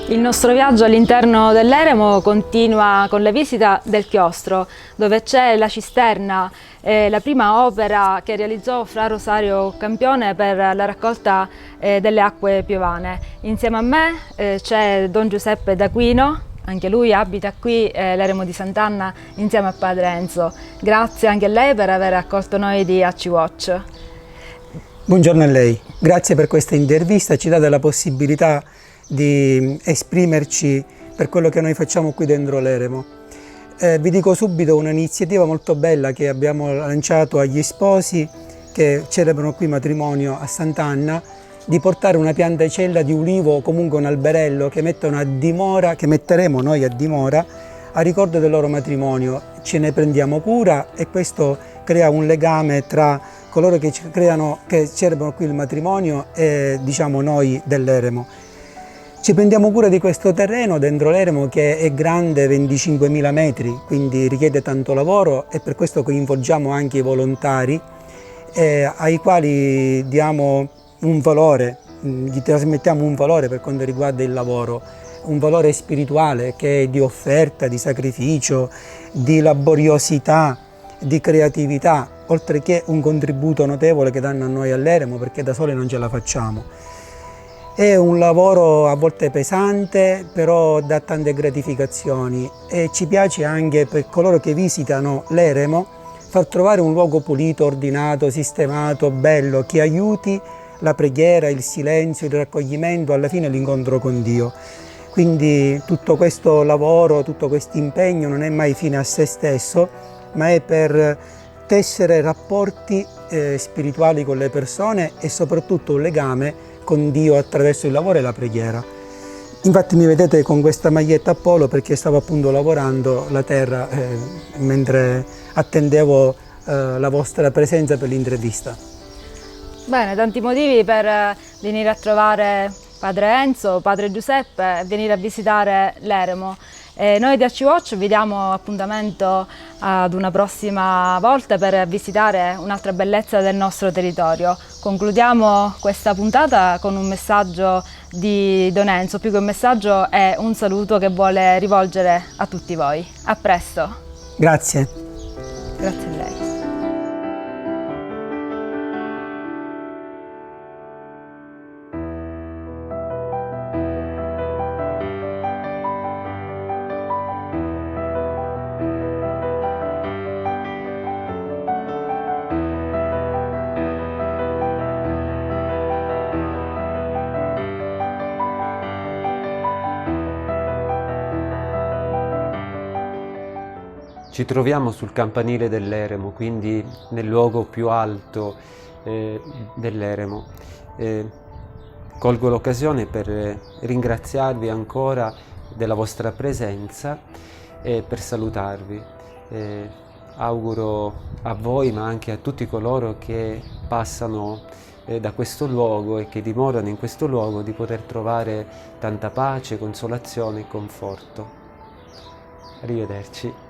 Il nostro viaggio all'interno dell'eremo continua con la visita del chiostro, dove c'è la cisterna, la prima opera che realizzò Fra Rosario Campione per la raccolta delle acque piovane. Insieme a me c'è Don Giuseppe d'Aquino, anche lui abita qui l'eremo di Sant'Anna insieme a Padre Enzo. Grazie anche a lei per aver accolto noi di AC Watch. Buongiorno a lei, grazie per questa intervista, ci date la possibilità di esprimerci per quello che noi facciamo qui dentro l'eremo. Vi dico subito un'iniziativa molto bella che abbiamo lanciato agli sposi che celebrano qui matrimonio a Sant'Anna, di portare una piantacella di ulivo o comunque un alberello che mettono a dimora, che metteremo noi a dimora a ricordo del loro matrimonio. Ce ne prendiamo cura e questo crea un legame tra coloro che celebrano qui il matrimonio e diciamo noi dell'eremo. Ci prendiamo cura di questo terreno dentro l'eremo che è grande 25.000 metri, quindi richiede tanto lavoro e per questo coinvolgiamo anche i volontari ai quali diamo un valore, gli trasmettiamo un valore per quanto riguarda il lavoro, un valore spirituale che è di offerta, di sacrificio, di laboriosità, di creatività, oltre che un contributo notevole che danno a noi all'eremo perché da soli non ce la facciamo. È un lavoro a volte pesante, però dà tante gratificazioni e ci piace anche per coloro che visitano l'eremo far trovare un luogo pulito, ordinato, sistemato, bello, che aiuti la preghiera, il silenzio, il raccoglimento, alla fine l'incontro con Dio. Quindi tutto questo lavoro, tutto questo impegno non è mai fine a se stesso, ma è per tessere rapporti spirituali con le persone e soprattutto un legame con Dio attraverso il lavoro e la preghiera. Infatti mi vedete con questa maglietta a polo perché stavo appunto lavorando la terra mentre attendevo la vostra presenza per l'intervista. Bene, tanti motivi per venire a trovare Padre Enzo, Padre Giuseppe e venire a visitare l'eremo. Noi di AC Watch vi diamo appuntamento ad una prossima volta per visitare un'altra bellezza del nostro territorio. Concludiamo questa puntata con un messaggio di Don Enzo, più che un messaggio è un saluto che vuole rivolgere a tutti voi. A presto! Grazie! Grazie a lei. Ci troviamo sul campanile dell'eremo, quindi nel luogo più alto dell'eremo. Colgo l'occasione per ringraziarvi ancora della vostra presenza e per salutarvi. Auguro a voi, ma anche a tutti coloro che passano da questo luogo e che dimorano in questo luogo, di poter trovare tanta pace, consolazione e conforto. Arrivederci.